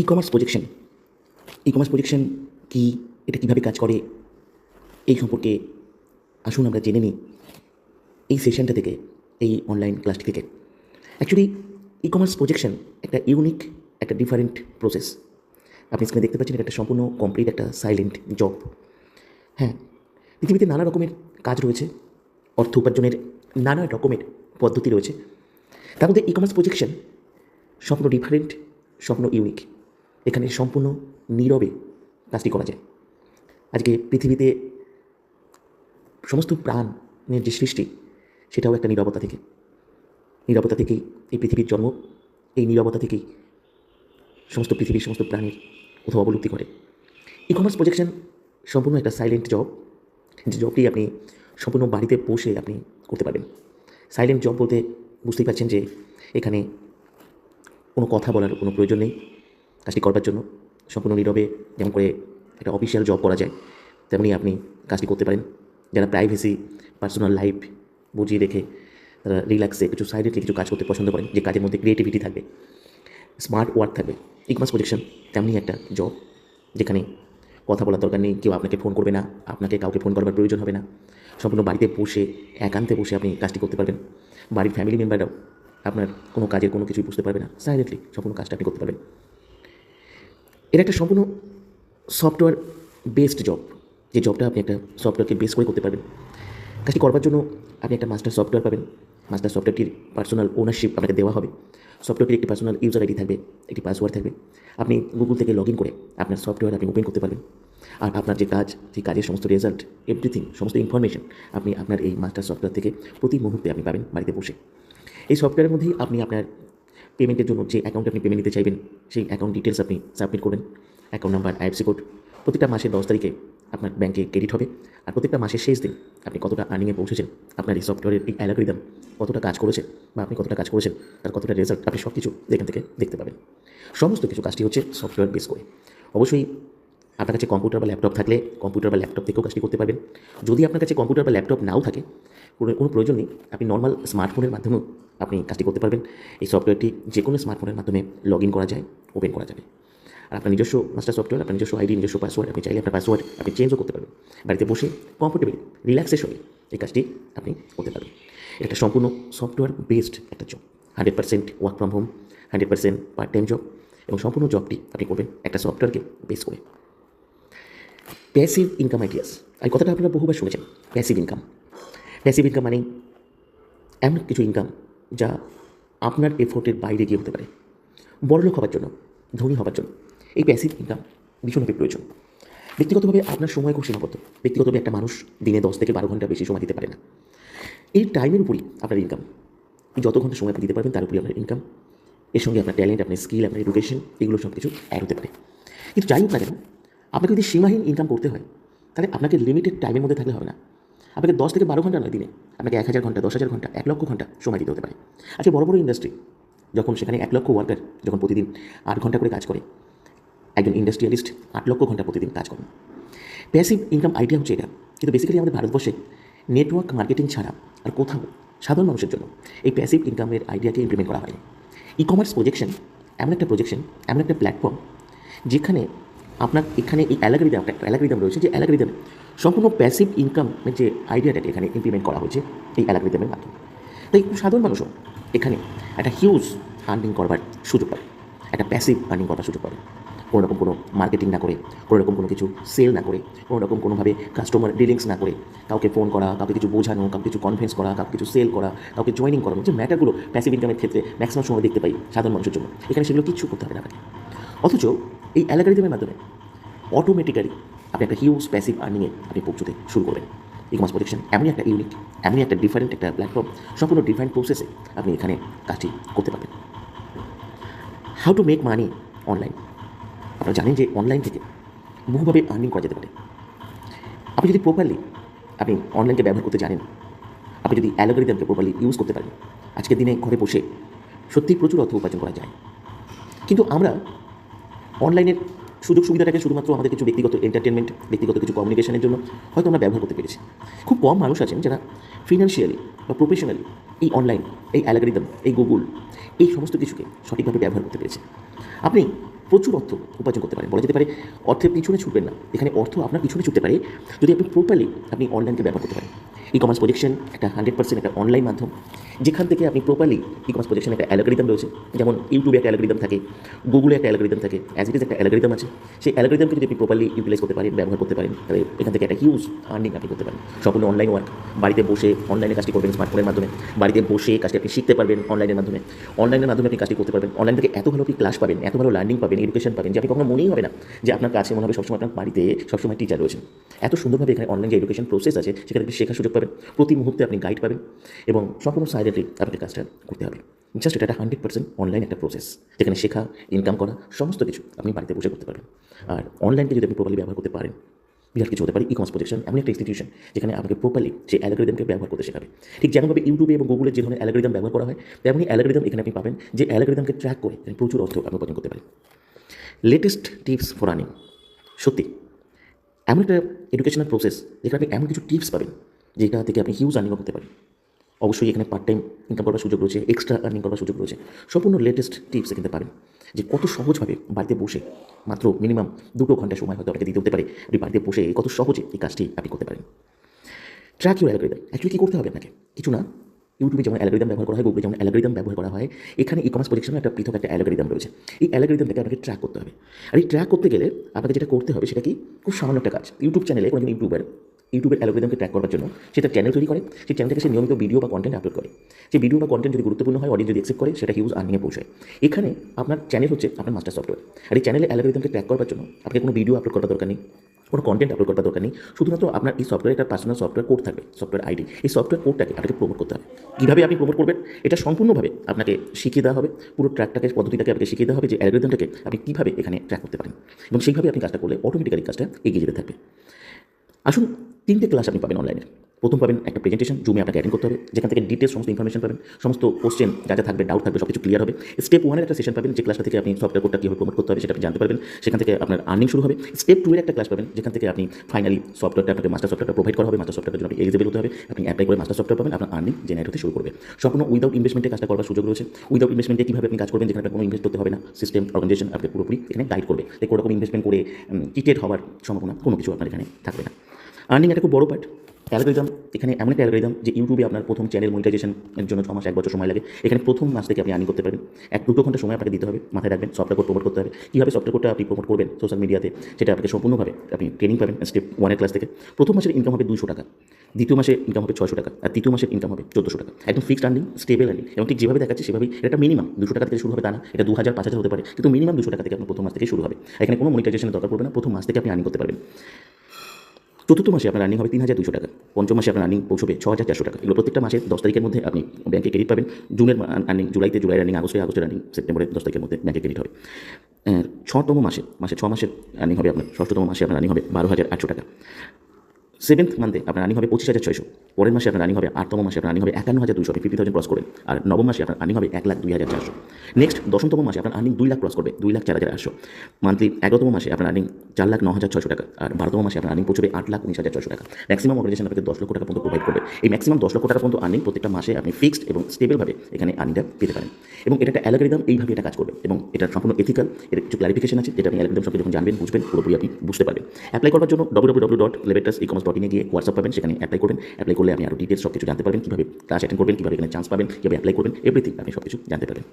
E commerce projection কি, এটা কীভাবে কাজ করে, এই সম্পর্কে আসুন আমরা জেনে নিই এই সেশনটা থেকে, এই অনলাইন ক্লাসটি থেকে। অ্যাকচুয়ালি ই-কমার্স প্রজেকশন একটা ইউনিক, একটা ডিফারেন্ট প্রসেস। আপনি স্ক্রিনে দেখতে পাচ্ছেন, এটা একটা সম্পূর্ণ কমপ্লিট একটা সাইলেন্ট জব। হ্যাঁ, পৃথিবীতে নানা রকমের কাজ রয়েছে, অর্থ উপার্জনের নানা রকমের পদ্ধতি রয়েছে। তার মধ্যে ই-কমার্স প্রজেকশন সম্পূর্ণ ডিফারেন্ট, সম্পূর্ণ ইউনিক। এখানে সম্পূর্ণ নীরবে কাজটি করা যায়। আজকে পৃথিবীতে সমস্ত প্রাণের যে সৃষ্টি, সেটাও একটা নীরবতা থেকেই এই পৃথিবীর জন্ম। এই নীরবতা থেকেই সমস্ত পৃথিবীর সমস্ত প্রাণীর কোথাও অবলুপ্তি ঘটে। ই-কমার্স প্রজেকশন সম্পূর্ণ একটা সাইলেন্ট জব, যে জবটি আপনি সম্পূর্ণ বাড়িতে বসে আপনি করতে পারবেন। সাইলেন্ট জব বলতে বুঝতেই পারছেন যে এখানে কোনো কথা বলার কোনো প্রয়োজন নেই। কাজটি করবার জন্য সম্পূর্ণ নীরবে, যেমন করে একটা অফিসিয়াল জব করা যায়, তেমনি আপনি কাজটি করতে পারেন। যারা প্রাইভেসি, পার্সোনাল লাইফ বুঝিয়ে রেখে তারা রিল্যাক্সে কিছু সাইলেন্টলি কিছু কাজ করতে পছন্দ করেন, যে কাজের মধ্যে ক্রিয়েটিভিটি থাকবে, স্মার্ট ওয়ার্ক থাকবে, ই-কমার্স প্রজেকশন তেমনি একটা জব, যেখানে কথা বলার দরকার নেই। কেউ আপনাকে ফোন করবে না, আপনাকে কাউকে ফোন করবার প্রয়োজন হবে না। সম্পূর্ণ বাড়িতে বসে, একান্তে বসে আপনি কাজটি করতে পারবেন। বাড়ির ফ্যামিলি মেম্বাররাও আপনার কোনো কাজের কোনো কিছুই বুঝতে পারবে না। সাইলেন্টলি সম্পূর্ণ কাজটা আপনি করতে পারবেন। এটা একটা সম্পূর্ণ সফটওয়্যার বেসড জব, যে জবটা আপনি একটা সফটওয়্যারকে বেস করে করতে পারবেন। কাজটি করবার জন্য আপনি একটা মাস্টার সফটওয়্যার পাবেন। মাস্টার সফটওয়্যারটির পার্সোনাল ওনারশিপ আপনাকে দেওয়া হবে। সফটওয়্যারটির একটি পার্সোনাল ইউজার আইডি থাকবে, একটি পাসওয়ার্ড থাকবে। আপনি গুগল থেকে লগ ইন করে আপনার সফটওয়্যার আপনি ওপেন করতে পারবেন। আর আপনার যে কাজ, সেই কাজের সমস্ত রেজাল্ট, এভরিথিং, সমস্ত ইনফরমেশন আপনি আপনার এই মাস্টার সফটওয়্যার থেকে প্রতি মুহূর্তে আপনি পাবেন বাড়িতে বসে। এই সফটওয়্যারের মধ্যেই আপনি আপনার পেমেন্টের জন্য যে অ্যাকাউন্টে আপনি পেমেন্ট নিতে চাইবেন, সেই অ্যাকাউন্ট ডিটেলস আপনি সাবমিট করবেন। অ্যাকাউন্ট নাম্বার, আইএফসি কোড, প্রত্যেকটা মাসের 10 তারিখে আপনার ব্যাংকে ক্রেডিট হবে। আর প্রত্যেকটা মাসের শেষ দিন আপনি কতটা আর্নিংয়ে পৌঁছেছেন, আপনার এই সফটওয়্যারের এই অ্যালগরিদম কতটা কাজ করেছে, বা আপনি কতটা কাজ করেছেন, তার কতটা রেজাল্ট, আপনি সব কিছু এখান থেকে দেখতে পাবেন। সমস্ত কিছু কাজটি হচ্ছে সফটওয়্যার বেস করে। অবশ্যই আপনার কাছে কম্পিউটার বা ল্যাপটপ থাকলে কম্পিউটার বা ল্যাপটপ থেকেও কাজটি করতে পারবেন। যদি আপনার কাছে কম্পিউটার বা ল্যাপটপ নাও থাকে, কোনো প্রয়োজন নেই, আপনি নর্মাল স্মার্টফোনের মাধ্যমেও আপনি কাজটি করতে পারবেন। এই সফটওয়্যারটি যে কোনো স্মার্টফোনের মাধ্যমে লগ ইন করা যায়, ওপেন করা যাবে। আর আপনার নিজস্ব মাস্টার সফটওয়্যার, আপনার নিজস্ব আইডি, নিজস্ব পাসওয়ার্ড, আপনি চাইলে আপনার পাসওয়ার্ড আপনি চেঞ্জও করতে পারবেন। বাড়িতে বসে কমফোর্টেবলি, রিল্যাক্সের সঙ্গে এই কাজটি আপনি করতে পারবেন। এটা একটা সম্পূর্ণ সফটওয়্যার বেসড একটা job. 100% work from home, 100% part time job, এবং সম্পূর্ণ জবটি আপনি করবেন একটা সফটওয়্যারকে বেস করে। প্যাসিভ ইনকাম আইডিয়াস, এই কথাটা আপনারা বহুবার শুনেছেন। প্যাসিভ ইনকাম মানেই এমন কিছু ইনকাম যা আপনার এফোর্টের বাইরে গিয়ে হতে পারে। বড়লোক হবার জন্য, ধনী হবার জন্য এই প্যাসিভ ইনকাম ভীষণভাবে প্রয়োজন। ব্যক্তিগতভাবে আপনার সময় খুব সীমাবদ্ধ। ব্যক্তিগতভাবে একটা মানুষ দিনে 10 থেকে 12 ঘন্টা বেশি সময় দিতে পারে না। এই টাইমের উপরই আপনার ইনকাম। যত ঘন্টা সময় আপনি দিতে পারবেন তার উপরই আপনার ইনকাম। এর সঙ্গে আপনার ট্যালেন্ট, আপনার স্কিল, আপনার এডুকেশন, এগুলো সব কিছু অ্যাড হতে পারে। কিন্তু যাই হোক না কেন, আপনাকে যদি সীমাহীন ইনকাম করতে হয়, তাহলে আপনাকে লিমিটেড টাইমের মধ্যে থাকলে হবে না। আপনাকে 10 থেকে 12 ঘন্টা নয় দিনে, আপনাকে 1000 ঘন্টা, 10,000 ঘন্টা, 1 লক্ষ ঘন্টা সময় দিতে হতে পারে। আজকে বড় বড় ইন্ডাস্ট্রি, যখন সেখানে 1 লক্ষ ওয়ার্কার যখন প্রতিদিন 8 ঘন্টা করে কাজ করে, একজন ইন্ডাস্ট্রিয়ালিস্ট 8 লক্ষ ঘন্টা প্রতিদিন কাজ করেন। প্যাসিভ ইনকাম আইডিয়া হচ্ছে এটা। কিন্তু বেসিক্যালি আমাদের ভারতবর্ষে নেটওয়ার্ক মার্কেটিং ছাড়া আর কোথাও সাধারণ মানুষের জন্য এই প্যাসিভ ইনকামের আইডিয়াকে ইমপ্লিমেন্ট করা হয়নি। ই-কমার্স প্রজেকশন এমন একটা প্ল্যাটফর্ম, যেখানে আপনার এখানে এই অ্যালগরিদম রয়েছে, যে অ্যালগরিদমে সম্পূর্ণ প্যাসিভ ইনকামের যে আইডিয়াটাকে এখানে ইমপ্লিমেন্ট করা হয়েছে এই অ্যালগরিদমের মাধ্যমে। তাই সাধারণ মানুষও এখানে একটা হিউজ আর্নিং করবার সুযোগ পাবে, একটা প্যাসিভ আর্নিং করবার সুযোগ পাবে। কোনো রকম কোনো মার্কেটিং না করে, কোনো রকম কোনো কিছু সেল না করে, কোনো রকম কোনোভাবে কাস্টমার ডিলিংস না করে, কাউকে ফোন করা, কাউকে কিছু বোঝানো, কাউকে কিছু কনফারেন্স করা, কাউকে কিছু সেল করা, কাউকে জয়েনিং করানো, যে ম্যাটারগুলো প্যাসিভ ইনকামের ক্ষেত্রে ম্যাক্সিমাম সময় দেখতে পাই সাধারণ মানুষের জন্য, এখানে সেগুলো কিচ্ছু করতে হবে না আপনাকে। অথচ এই অ্যালগরিদমের মাধ্যমে অটোমেটিক্যালি আপনি একটা হিউজ প্যাসিভ আর্নিংয়ে আপনি পৌঁছতে শুরু করবেন। ই-কমার্স প্রজেকশন এমনই একটা ইউনিক, এমনই একটা ডিফারেন্ট একটা প্ল্যাটফর্ম, সম্পূর্ণ ডিফারেন্ট প্রসেসে আপনি এখানে কাজটি করতে পারবেন। How to make money online. আপনারা জানেন যে অনলাইন থেকে বহুভাবে আর্নিং করা যেতে পারে। আপনি যদি প্রপারলি আপনি অনলাইনকে ব্যবহার করতে জানেন, আপনি যদি অ্যালগরিদমকে প্রপারলি ইউজ করতে পারেন, আজকের দিনে ঘরে বসে সত্যিই প্রচুর অর্থ উপার্জন করা যায়। কিন্তু আমরা অনলাইনের সুযোগ সুবিধাটাকে শুধুমাত্র আমাদের কিছু ব্যক্তিগত এন্টারটেনমেন্ট, ব্যক্তিগত কিছু কমিউনিকেশনের জন্য হয়তো আমরা ব্যবহার করতে পেরেছি। খুব কম মানুষ আছেন যারা ফিনান্সিয়ালি বা প্রফেশনালি এই অনলাইন, এই অ্যালগরিদম, এই গুগল, এই সমস্ত কিছুকে সঠিকভাবে ব্যবহার করতে পেরেছে। আপনি প্রচুর অর্থ উপার্জন করতে পারেন। বলা যেতে পারে অর্থের পিছনে ছুটবেন না, এখানে অর্থ আপনার পিছনে ছুটতে পারে যদি আপনি প্রপারলি আপনি অনলাইনকে ব্যবহার করতে পারেন। ই কমার্স প্রজেকশন একটা 100% একটা অনলাইন মাধ্যম, যেখান থেকে আপনি প্রপারলি ই কমার্স প্রজেকশন একটা অ্যালগরিদম রয়েছে, যেমন ইউটিউবে একটা অ্যালগরিদম থাকে, গুগলে একটা অ্যালগরিদম থাকে, অ্যাজ ইট ইজ একটা অ্যালগরিদম আছে। সেই অ্যালগরিদমকে যদি আপনি প্রপারলি ইউটিলাইজ করতে পারেন, ব্যবহার করতে পারেন, তাহলে এখান থেকে একটা হিউজ আর্নিং আপনি করতে পারেন। সম্পূর্ণ অনলাইন ওয়ার্ক, বাড়িতে বসে অনলাইনে কাজটি করবেন স্মার্টফোনের মাধ্যমে, বাড়িতে বসে কাজটি আপনি শিখতে পারবেন অনলাইনের মাধ্যমে, অনলাইনের মাধ্যমে আপনি কাজটি করতে পারবেন। অনলাইন থেকে এত ভালো আপনি ক্লাস পাবেন, এত ভালো লার্নিং পাবেন, এডুকেশন পাবেন, যে আপনি কখনো মনেই হবে না যে আপনার কাছে মনে হবে সবসময় আপনার বাড়িতে সবসময় টিচার রয়েছেন। এত সুন্দরভাবে এখানে অনলাইন যে এডুকেশন প্রসেস আছে সেখানে আপনি শেখার সুযোগ পাবেন, প্রতি মুহূর্তে আপনি গাইড পাবেন এবং সম্পূর্ণ সাইলেন্টলি আপনাকে কাজটা করতে হবে। জাস্ট এটা একটা 100% অনলাইন একটা প্রসেস, যেখানে শেখা, ইনকাম করা সমস্ত কিছু আপনি বাড়িতে বসে করতে পারবেন। আর অনলাইনকে যদি আপনি প্রপারলি ব্যবহার করতে পারেন, বিরাট কিছু হতে পারে। ই কমার্স প্রজেকশন এমন একটা ইনস্টিটিউশন যেখানে আপনাকে প্রপারলি সেই অ্যালগরিদমকে ব্যবহার করতে শেখাবে। ঠিক যেমনভাবে ইউটিউবে এবং গুগলের যে ধরনের অ্যালগরিদম ব্যবহার করা হয়, তেমনই অ্যালগরিদম এখানে আপনি পাবেন, যে অ্যালগরিদমকে ট্র্যাক করে প্রচুর অর্থ আপনি উপার্জন করতে পারেন। লেটেস্ট টিপস ফর আর্নিং, সত্যি এমন একটা এডুকেশনাল প্রসেস যেখানে আপনি এমন কিছু টিপস পাবেন যেটা থেকে আপনি হিউজ আর্নিং করতে পারেন। অবশ্যই এখানে পার্ট টাইম ইনকাম করার সুযোগ রয়েছে, এক্সট্রা আর্নিং করার সুযোগ রয়েছে। সম্পূর্ণ লেটেস্ট টিপস এখানে পাবেন, যে কত সহজভাবে বাড়িতে বসে মাত্র মিনিমাম 2 ঘন্টা সময় হয়তো আপনাকে দিতে হতে পারে, আপনি বাড়িতে বসে কত সহজে এই কাজটি আপনি করতে পারেন। ট্র্যাক ইউর অ্যালগরিদম, অ্যাকচুয়ালি কী করতে হবে আপনাকে? কিছু না, ইউটিউবে যেমন অ্যালগরিদম ব্যবহার করা হয়, গুগলে যেমন অ্যালগরিদম ব্যবহার করা হয়, এখানে ই কমার্স প্রজেকশনে একটা পৃথক একটা অ্যালগরিদম রয়েছে। এই অ্যালগরিদমটাকে আপনাকে ট্র্যাক করতে হবে। আর এই ট্র্যাক করতে গেলে আপনাকে যেটা করতে হবে সেটা কি, খুব সামান্য একটা কাজ। ইউটিউব চ্যানেলে কোনো ইউটিউবের অ্যালগরিদমকে ট্র্যাক করার জন্য সেটা চ্যানেল তৈরি করে, সেই চ্যানেল থেকে সে নিয়মিত ভিডিও বা কন্টেন্ট আপলোড করে। সেই ভিডিও বা কন্টেন্ট যদি গুরুত্বপূর্ণ হয়, অডিয়েন্স যদি অ্যাকসেপ্ট করে, সেটা হিউজ আর্নিংয়ে পৌঁছায়। এখানে আপনার চ্যানেল হচ্ছে আপনার মাস্টার সফটওয়্যার। আর এই চ্যানেলে অ্যালগরিদমকে ট্র্যাক করার জন্য আপনাকে কোনো ভিডিও আপলোড করার দরকার নেই, কোনো কন্টেন্ট আপলোড করার দরকার নেই। শুধুমাত্র আপনার এই সফটওয়্যারে একটা পার্সোনাল সফটওয়্যার কোড থাকবে, সফটওয়্যার আইডি। এই সফটওয়্যার কোডটাকে আপনাকে প্রমোট করতে হবে। কীভাবে আপনি প্রমোট করবেন এটা সম্পূর্ণভাবে আপনাকে শিখিয়ে দেওয়া হবে। পুরো ট্র্যাকটাকে, পদ্ধতিটাকে আপনাকে শিখিয়ে দেওয়া হবে, যে অ্যালগরিদমটাকে আপনি কীভাবে এখানে ট্র্যাক করতে পারেন, এবং সেইভাবে আপনি কাজটা করলে অটোমেটিক্যালি কাজটা এগিয়ে যেতে থাকবে। আসুন, 3টে ক্লাস আপনি পাবেন অনলাইনে। প্রথম পাবেন একটা প্রেজেন্টেশন, জুমে আপনাকে অ্যাটেন্ড করতে হবে, যেখান থেকে ডিটেলস সমস্ত ইনফরমেশন পাবেন, সমস্ত কোশ্চেন যা যা থাকবে, ডাউট থাকবে, সব কিছু ক্লিয়ার হবে। স্টেপ 1 এর একটা সেশন পাবেন, যে ক্লাসটা থেকে আপনি সফটওয়্যার কোডটা কীভাবে প্রমোট করতে হবে সেটা আপনি জানতে পারবেন। সেখান থেকে আপনার আর্নিং শুরু হবে। স্টেপ 2 এর একটা ক্লাস পাবেন, যেখান থেকে আপনি ফাইনালি সফটওয়্যারটা, আপনাকে মাস্টার সফটওয়্যারটা প্রোভাইড করা হবে। মাস্টার সফটওয়্যারের জন্য আপনি এলিজিবল হতে হবে, আপনি অ্যাপ্লাই করে মাস্টার সফটওয়্যার পাবেন, আপনার আর্নিং জেনারেট হতে শুরু করবে। সম্পূর্ণ উইদাউট ইনভেস্টমেন্টে কাজটা করার সুযোগ রয়েছে। উইদাউট ইনভেস্টমেন্টে কীভাবে আপনি কাজ করবেন, যেখানে আপনার কোনো ইনভেস্ট করতে হবে না। সিস্টেম, অর্গানাইজেশন আপনাকে পুরোপুরি এখানে গাইড করবে, তাই কোনো রকম ইনভেস্টমেন্ট করে চিটেড হওয়ার সম্ভাবনা কোনো কিছু আপনার এখানে থাকবে না। আর্নিং একটা খুব বড় পার্ট। অ্যালগরিদম এখানে এমন একটা অ্যালগরিদম, যে ইউটিউবে আপনার প্রথম চ্যানেল মনিটাইজেশনের জন্য 6 মাস 1 বছর সময় লাগে। এখানে প্রথম মাস থেকে আপনি আর্নিং করতে পারবেন। 1-2 ঘন্টা সময় আপনাকে দিতে হবে। মাথায় রাখবেন, সফটওয়্যার কোড প্রমোট করতে হবে। কীভাবে সফটওয়্যার কোডটা আপনি প্রমোট করবেন সোশ্যাল মিডিয়াতে, সেটা আপনাকে সম্পূর্ণভাবে আপনি ট্রেনিং পাবেন স্টেপ 1 এর ক্লাস থেকে। প্রথম মাসের ইনকাম হবে 200 টাকা, দ্বিতীয় মাসে ইনকাম হবে 600 টাকা, আর তৃতীয় মাসের ইনকাম হবে 1400 টাকা। একদম ফিক্সড আর্নিং, স্টেবল আর্নিং, এবং ঠিক যেভাবে দেখাচ্ছে সেভাবেই। এটা মিনিমাম 200 টাকা থেকে শুরু হবে তা না, এটা 2000, 5000 হতে পারে, কিন্তু মিনিমাম 200 টাকা থেকে আপনার প্রথম মাস থেকে শুরু হবে। এখানে কোনো মনিটাইজেশনের দরকার পড়বে না, প্রথম মাস থেকে আপনি আর্নিং করতে পারবেন। চতুর্থ মাসে আপনার রানিং হবে 3200 টাকা, পঞ্চম মাসে আপনার রানিং পৌঁছবে 6400 টাকা। এগুলো প্রত্যেকটা মাসে 10 তারিখের মধ্যে আপনি ব্যাংকে ক্রেডিট পাবেন। জুনের আর্নিং জুলাইতে, জুলাই রানিং আগস্টে রানিং, সেপ্টেম্বরে 10 তারিখের মধ্যে ব্যাংকে ক্রেডিট হবে। 6তম মাসে 6 মাসের রানিং হবে আপনার, 6তম মাসে আপনার রানিং হবে 12800 টাকা। 7th মান্থে আপনার রানিং হবে 25600। পরের মাসে আপনার রানিং হবে 8তম মাসে আপনার রানিং হবে 51200, আপনি 50,000 ক্রস করবেন। আর 9ম মাসে আপনার রানিং হবে 1,02,400। নেক্সট 10তম মাসে আপনার আর্নিং 2 লাখ ক্রস করবে, 2,04,800। মান্থলি 11তম মাসে আপনার আর্নিং 4,09,600 টাকা, আর 12তম মাসে আপনার আর্নিং পৌঁছবে 8,19,400 টাকা। ম্যাক্সিমাম অর্গানাইজেশন আপনাকে 10 লক্ষ টাকা পর্যন্ত প্রোভাইড করবে। এই ম্যাক্সিমাম 10 লক্ষ টাকা পর্যন্ত আর্নিং প্রত্যেকটা মাসে আপনি ফিক্সড এবং স্টেবলভাবে এখানে আর্নিংটা পেতে পারেন। এবং এটা একটা অ্যালগরিদম, এইভাবে এটা কাজ করবে, এবং এটা সম্পূর্ণ এথিক্যাল। এর কিছু ক্লারিফিকেশন আছে, যেটা আপনি অ্যালগরিদম সম্পর্কে যখন জানবেন, বুঝবেন, পুরোপুরি আপনি বুঝতে পারবেন। অ্যাপ্লাই করার জন্য www.levitas-ecommerce.in গিয়ে হোয়াটসঅ্যাপ পাবেন, সেখানে অ্যাপ্লাই করবেন। অ্যাপ্লাই করলে আপনি আরও ডিটেলস সব কিছু জানতে পারবেন, কীভাবে ক্লাস অ্যাটেন্ড করবেন, কীভাবে এখানে চান্স পাবেন, কীভাবে অ্যাপ্লাই করবেন, এভরিথিং আপনি সব কিছু জানতে পারবেন।